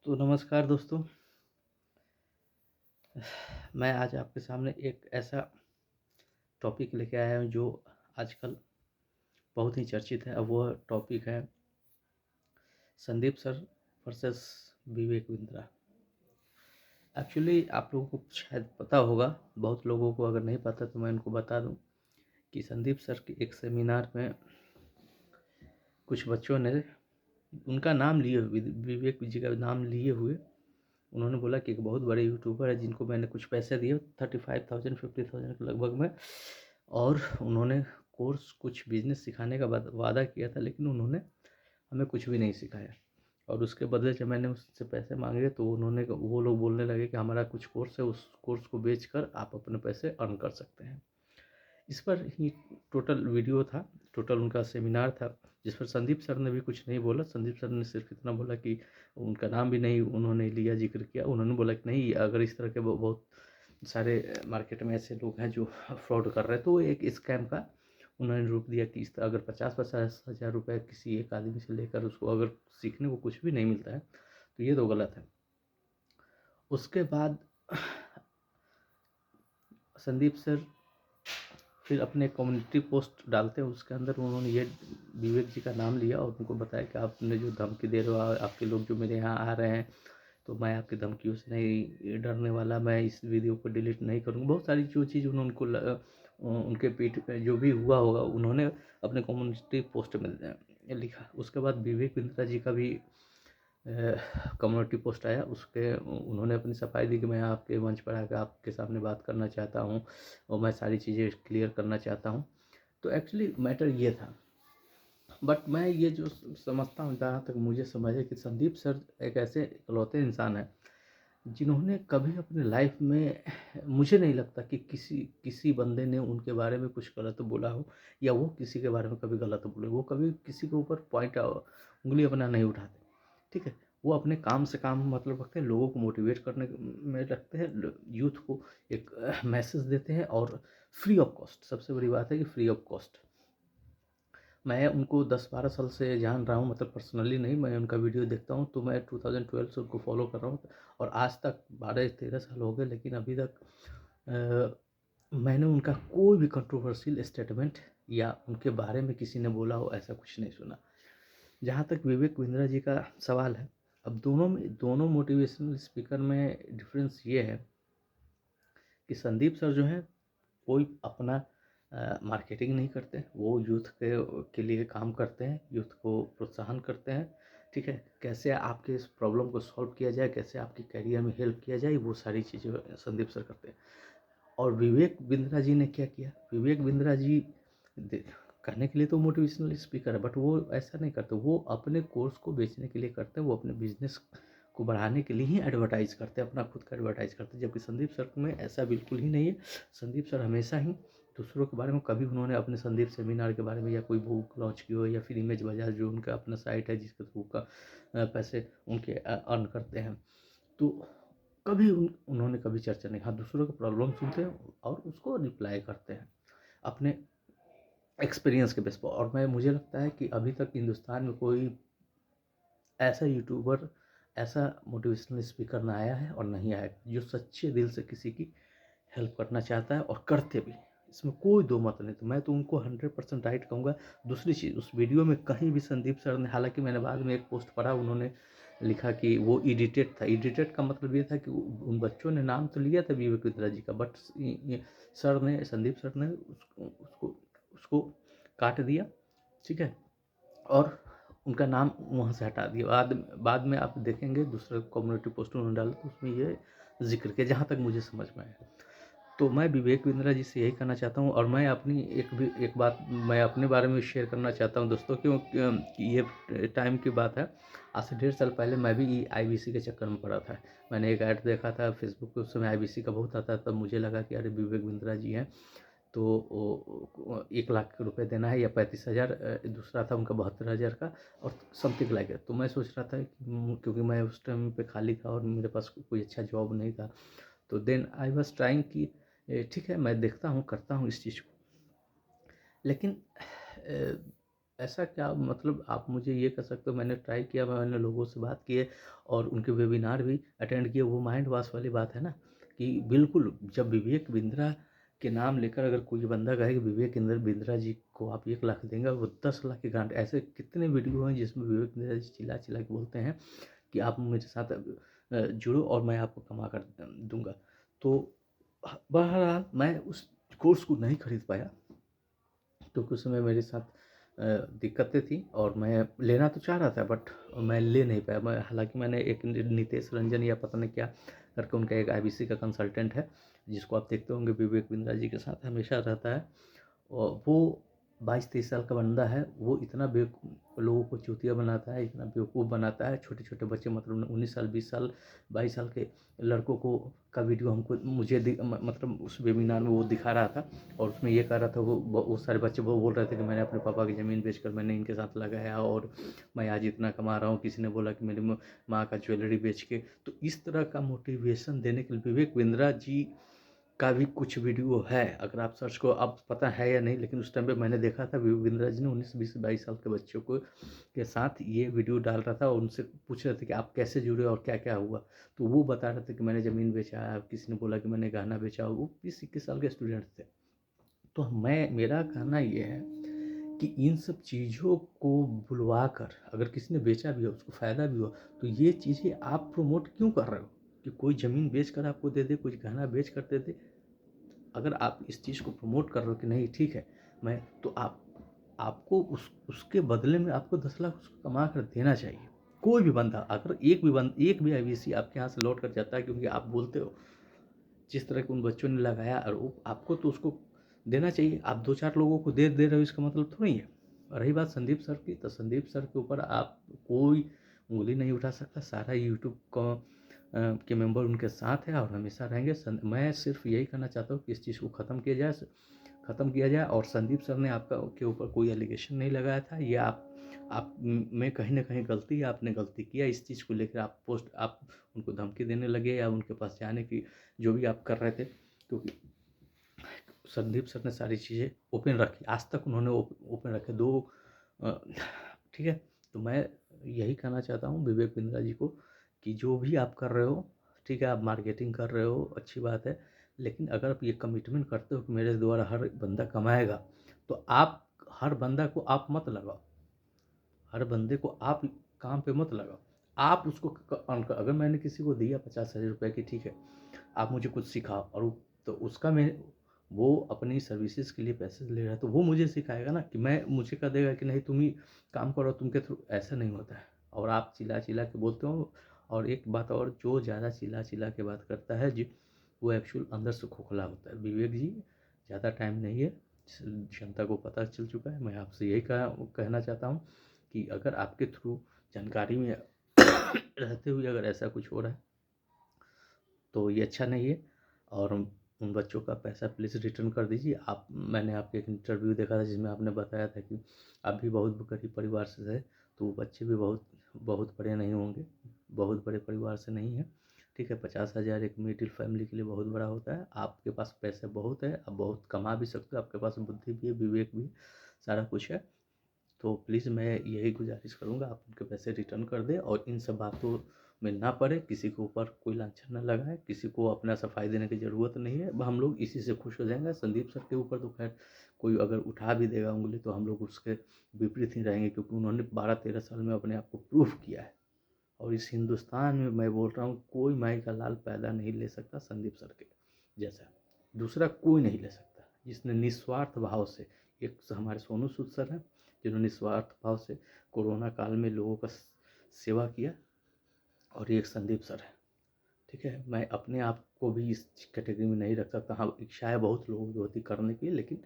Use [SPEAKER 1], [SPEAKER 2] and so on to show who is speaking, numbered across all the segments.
[SPEAKER 1] तो नमस्कार दोस्तों। मैं आज आपके सामने एक ऐसा टॉपिक लेके आया हूँ जो आजकल बहुत ही चर्चित है। अब वो टॉपिक है Sandeep sir versus Vivek Bindra. Actually आप लोगों को शायद पता होगा, बहुत लोगों को अगर नहीं पता तो मैं उनको बता दूं कि संदीप सर के एक सेमिनार में कुछ बच्चों ने उनका नाम लिए हुए, विवेक जी का नाम लिए हुए, उन्होंने बोला कि एक बहुत बड़े यूट्यूबर है जिनको मैंने कुछ पैसे दिए 35,000 50,000 के लगभग में, और उन्होंने कोर्स कुछ बिजनेस सिखाने का वादा किया था, लेकिन उन्होंने हमें कुछ भी नहीं सिखाया। और उसके बदले जब मैंने उससे पैसे मांगे तो वो लोग बोलने लगे कि हमारा कुछ कोर्स है, उस कोर्स को बेचकर आप अपने पैसे अर्न कर सकते हैं। इस पर ही टोटल वीडियो था, टोटल उनका सेमिनार था, जिस पर संदीप सर ने भी कुछ नहीं बोला। संदीप सर ने सिर्फ इतना बोला कि उनका नाम भी नहीं उन्होंने लिया, जिक्र किया। उन्होंने बोला कि नहीं, अगर इस तरह के बहुत सारे मार्केट में ऐसे लोग हैं जो फ्रॉड कर रहे हैं, तो वो एक स्कैम का उन्होंने रूप दिया कि इस तरह अगर 50-50 हज़ार रुपये किसी एक आदमी से लेकर उसको अगर सीखने को कुछ भी नहीं मिलता है तो ये तो गलत है। उसके बाद संदीप सर फिर अपने कम्युनिटी पोस्ट डालते हैं, उसके अंदर उन्होंने ये विवेक जी का नाम लिया और उनको बताया कि आपने जो धमकी दे रहे हो, आपके लोग जो मेरे यहाँ आ रहे हैं, तो मैं आपकी धमकियों से नहीं डरने वाला, मैं इस वीडियो को डिलीट नहीं करूँगा। बहुत सारी जो चीज़ उन्होंने उनके पीठ पे जो भी हुआ होगा उन्होंने अपने कम्युनिटी पोस्ट में लिखा। उसके बाद विवेक बिंद्रा जी का भी कम्युनिटी पोस्ट आया, उसके उन्होंने अपनी सफाई दी कि मैं आपके मंच पर आकर आपके सामने बात करना चाहता हूँ और मैं सारी चीज़ें क्लियर करना चाहता हूँ। तो एक्चुअली मैटर ये था, बट मैं ये जो समझता हूँ, जहाँ तक मुझे समझ है कि संदीप सर एक ऐसे इकलौते इंसान हैं जिन्होंने कभी अपने लाइफ में, मुझे नहीं लगता कि किसी किसी बंदे ने उनके बारे में कुछ गलत बोला हो, या वो किसी के बारे में कभी गलत बोले। वो कभी किसी के ऊपर उंगली अपना नहीं उठाते, ठीक है। वो अपने काम से काम मतलब रखते हैं, लोगों को मोटिवेट करने में रखते हैं, यूथ को एक मैसेज देते हैं, और फ्री ऑफ कॉस्ट। सबसे बड़ी बात है कि फ्री ऑफ कॉस्ट। मैं उनको 10-12 साल से जान रहा हूँ, मतलब पर्सनली नहीं, मैं उनका वीडियो देखता हूँ, तो मैं 2012 से उनको फॉलो कर रहा हूँ और आज तक 12-13 साल हो गए, लेकिन अभी तक मैंने उनका कोई भी कंट्रोवर्शियल स्टेटमेंट या उनके बारे में किसी ने बोला हो ऐसा कुछ नहीं सुना। जहाँ तक विवेक बिंद्रा जी का सवाल है, अब दोनों मोटिवेशनल स्पीकर में डिफरेंस ये है कि संदीप सर जो हैं, कोई अपना मार्केटिंग नहीं करते, वो यूथ के लिए काम करते हैं, यूथ को प्रोत्साहन करते हैं, ठीक है। कैसे आपके इस प्रॉब्लम को सॉल्व किया जाए, कैसे आपके करियर में हेल्प किया जाए, वो सारी चीज़ें संदीप सर करते हैं। और विवेक बिंद्रा जी ने क्या किया, विवेक बिंद्रा जी कहने के लिए तो मोटिवेशनल स्पीकर है, बट वो ऐसा नहीं करते। वो अपने कोर्स को बेचने के लिए करते हैं, वो अपने बिजनेस को बढ़ाने के लिए ही एडवर्टाइज करते हैं, अपना खुद का एडवर्टाइज करते हैं। जबकि संदीप सर में ऐसा बिल्कुल ही नहीं है। संदीप सर हमेशा ही दूसरों के बारे में, कभी उन्होंने अपने संदीप सेमिनार के बारे में या कोई बुक लॉन्च की हो, या फिर इमेज बाजार जो उनका अपना साइट है जिसके थ्रू का पैसे उनके अर्न करते हैं, तो कभी उन्होंने कभी चर्चा नहीं। हाँ, दूसरों का प्रॉब्लम सुनते हैं और उसको रिप्लाई करते हैं अपने एक्सपीरियंस के बेस पर। और मुझे लगता है कि अभी तक हिंदुस्तान में कोई ऐसा यूट्यूबर, ऐसा मोटिवेशनल स्पीकर ना आया है और नहीं आया जो सच्चे दिल से किसी की हेल्प करना चाहता है, और करते भी। इसमें कोई दो मत नहीं। तो मैं तो उनको 100% राइट कहूँगा। दूसरी चीज़, उस वीडियो में कहीं भी संदीप सर ने, हालांकि मैंने बाद में एक पोस्ट पढ़ा, उन्होंने लिखा कि वो एडिटेड था। एडिटेड का मतलब ये था कि उन बच्चों ने नाम तो लिया था विवेक बिंद्रा जी का, बट सर ने, संदीप सर ने उसको उसको काट दिया, ठीक है, और उनका नाम वहाँ से हटा दिया। बाद में आप देखेंगे दूसरे कम्युनिटी पोस्ट उन्होंने डाला तो उसमें ये जिक्र किया, जहाँ तक मुझे समझ में आया। तो मैं विवेक बिंद्रा जी से यही कहना चाहता हूँ, और मैं अपनी एक बात मैं अपने बारे में शेयर करना चाहता हूँ दोस्तों, क्यों ये टाइम की बात है। आज से 1.5 साल पहले मैं भी IBC के चक्कर में पड़ा था। मैंने एक ऐड देखा था फेसबुक पे, उस समय IBC का बहुत आता, तब मुझे लगा कि अरे विवेक बिंद्रा जी हैं, तो 1 लाख रुपए देना है या 35,000, दूसरा था उनका 72,000 का, और समथिंग लाइक है। तो मैं सोच रहा था कि क्योंकि मैं उस टाइम पे खाली था और मेरे पास कोई अच्छा जॉब नहीं था, तो देन आई वॉज ट्राइंग कि ठीक है, मैं देखता हूँ, करता हूँ इस चीज़ को। लेकिन ऐसा क्या मतलब आप मुझे ये कह सकते हो, मैंने ट्राई किया, मैंने लोगों से बात की है और उनके वेबिनार भी अटेंड किए। वो माइंड वॉश वाली बात है ना कि बिल्कुल जब विवेक बिंद्रा के नाम लेकर अगर कोई बंदा कहे कि विवेक इंद्र बिंद्रा जी को आप 1 लाख देंगे, वो 10 लाख की गारंटी। ऐसे कितने वीडियो हैं जिसमें विवेक बिंद्रा जी चिल्ला चिल्ला के बोलते हैं कि आप मेरे साथ जुड़ो और मैं आपको कमा कर दूंगा। तो बहरहाल मैं उस कोर्स को नहीं खरीद पाया क्योंकि उस समय मेरे साथ दिक्कतें थी और मैं लेना तो चाह रहा था बट मैं ले नहीं पाया। मैं हालांकि मैंने एक नितेश रंजन या पता नहीं क्या करके, उनका एक आईबीसी का कंसल्टेंट है जिसको आप देखते होंगे विवेक बिंद्रा जी के साथ हमेशा रहता है, और वो 22-23 साल का बंदा है। वो इतना लोगों को चूतिया बनाता है, इतना बेवकूफ़ बनाता है। छोटे छोटे बच्चे मतलब 19 साल 20 साल 22 साल के लड़कों को का वीडियो हमको मुझे मतलब उस वेबिनार में वो दिखा रहा था और उसमें ये कह रहा था, वो सारे बच्चे वो बोल रहे थे कि मैंने अपने पापा की ज़मीन बेचकर मैंने इनके साथ लगाया और मैं आज इतना कमा रहा हूँ। किसी ने बोला कि मेरी माँ का ज्वेलरी बेच के। तो इस तरह का मोटिवेशन देने के लिए विवेक बिंद्रा जी का भी कुछ वीडियो है, अगर आप सर्च को अब पता है या नहीं, लेकिन उस टाइम पे मैंने देखा था विवेक बिंद्रा जी ने 19 20 22 साल के बच्चों को के साथ ये वीडियो डाल रहा था और उनसे पूछ रहे थे कि आप कैसे जुड़े और क्या क्या हुआ। तो वो बता रहे थे कि मैंने ज़मीन बेचा है, किसी ने बोला कि मैंने गहना बेचा। वो 20-21 साल के स्टूडेंट थे। तो मेरा कहना ये है कि इन सब चीज़ों को बुलवा कर, अगर किसी ने बेचा भी हो उसको फ़ायदा भी हो, तो ये चीज़ें आप प्रमोट क्यों कर रहे हो कि कोई ज़मीन बेच कर आपको दे दे, कुछ गहना बेच कर दे दे। अगर आप इस चीज़ को प्रमोट कर रहे हो कि नहीं ठीक है, मैं तो आपको उसके बदले में आपको 10 लाख उसको कमा कर देना चाहिए। कोई भी बंदा, अगर एक भी आईबीसी आपके यहाँ से लौट कर जाता है क्योंकि आप बोलते हो जिस तरह के उन बच्चों ने लगाया आरोप, आपको तो उसको देना चाहिए। आप 2-4 लोगों को दे दे रहे हो इसका मतलब थोड़ी है। रही बात संदीप सर की, तो संदीप सर के ऊपर आप कोई उंगली नहीं उठा सकता। सारा यूट्यूब का के मेंबर उनके साथ है और हमेशा रहेंगे। मैं सिर्फ यही कहना चाहता हूँ कि इस चीज़ को ख़त्म किया जाए और संदीप सर ने आपका के ऊपर कोई एलिगेशन नहीं लगाया था। ये आप में कहीं ना कहीं गलती है, आपने गलती किया। इस चीज़ को लेकर आप उनको धमकी देने लगे या उनके पास जाने की जो भी आप कर रहे थे, क्योंकि संदीप सर ने सारी चीज़ें ओपन रखी, आज तक उन्होंने ओपन रखे दो। ठीक है, तो मैं यही कहना चाहता हूँ विवेक बिंद्रा जी को कि जो भी आप कर रहे हो ठीक है, आप मार्केटिंग कर रहे हो अच्छी बात है, लेकिन अगर आप ये कमिटमेंट करते हो कि मेरे द्वारा हर बंदा कमाएगा, तो आप हर बंदा को आप मत लगाओ, हर बंदे को आप काम पे मत लगाओ। आप उसको अगर मैंने किसी को दिया 50,000 रुपये की, ठीक है आप मुझे कुछ सिखाओ, और तो उसका मैं वो अपनी सर्विसेज के लिए पैसे ले रहा है, तो वो मुझे सिखाएगा ना कि मैं मुझे कह देगा कि नहीं तुम ही काम करो, तुम के थ्रू। ऐसा नहीं होता है और आप चिल्ला चिल्ला के बोलते हो। और एक बात और, जो ज़्यादा चिल्ला चिल्ला के बात करता है जी, वो एक्चुअल अंदर से खोखला होता है। विवेक जी ज़्यादा टाइम नहीं है, जनता को पता चल चुका है। मैं आपसे यही कहना चाहता हूँ कि अगर आपके थ्रू जानकारी में रहते हुए अगर ऐसा कुछ हो रहा है तो ये अच्छा नहीं है। और उन बच्चों का पैसा प्लीज़ रिटर्न कर दीजिए। मैंने आपके एक इंटरव्यू देखा था जिसमें आपने बताया था कि आप भी बहुत गरीब परिवार से थे, तो वो बच्चे भी बहुत बहुत बड़े नहीं होंगे, बहुत बड़े परिवार से नहीं है। ठीक है, 50,000 एक मिडिल फैमिली के लिए बहुत बड़ा होता है। आपके पास पैसे बहुत है, आप बहुत कमा भी सकते हो, आपके पास बुद्धि भी है, विवेक भी है, सारा कुछ है। तो प्लीज़ मैं यही गुजारिश करूँगा आप उनके पैसे रिटर्न कर दें और इन सब बातों में ना पड़े, किसी के ऊपर कोई लांछन ना लगाए, किसी को अपना सफाई देने की ज़रूरत नहीं है। हम लोग इसी से खुश हो जाएंगे। संदीप सर के ऊपर तो खैर कोई अगर उठा भी देगा उंगली तो हम लोग उसके विपरीत ही रहेंगे, क्योंकि उन्होंने 12-13 साल में अपने आप को प्रूफ किया है। और इस हिंदुस्तान में मैं बोल रहा हूँ कोई माई का लाल पैदा नहीं ले सकता संदीप सर के जैसा, दूसरा कोई नहीं ले सकता, जिसने निस्वार्थ भाव से। एक हमारे सोनू सूद सर हैं जिन्होंने निस्वार्थ भाव से कोरोना काल में लोगों का सेवा किया, और एक संदीप सर है। ठीक है, मैं अपने आप को भी इस कैटेगरी में नहीं रख सकता। हाँ, इच्छाएं बहुत लोगों की होती करने की, लेकिन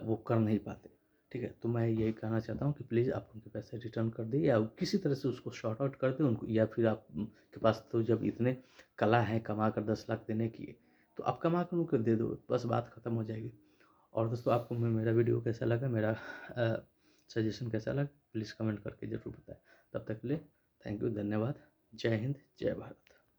[SPEAKER 1] वो कर नहीं पाते। ठीक है, तो मैं यही कहना चाहता हूँ कि प्लीज़ आप उनके पैसे रिटर्न कर दें या किसी तरह से उसको शॉर्ट आउट कर दें उनको, या फिर आप के पास तो जब इतने कला है कमा कर 10 लाख देने की, तो आप कमा कर उनको दे दो, बस बात ख़त्म हो जाएगी। और दोस्तों आपको मेरा वीडियो कैसा लगा, मेरा सजेशन कैसा लगा, प्लीज़ कमेंट करके ज़रूर बताएं। तब तक के लिए थैंक यू, धन्यवाद। जय हिंद, जय भारत।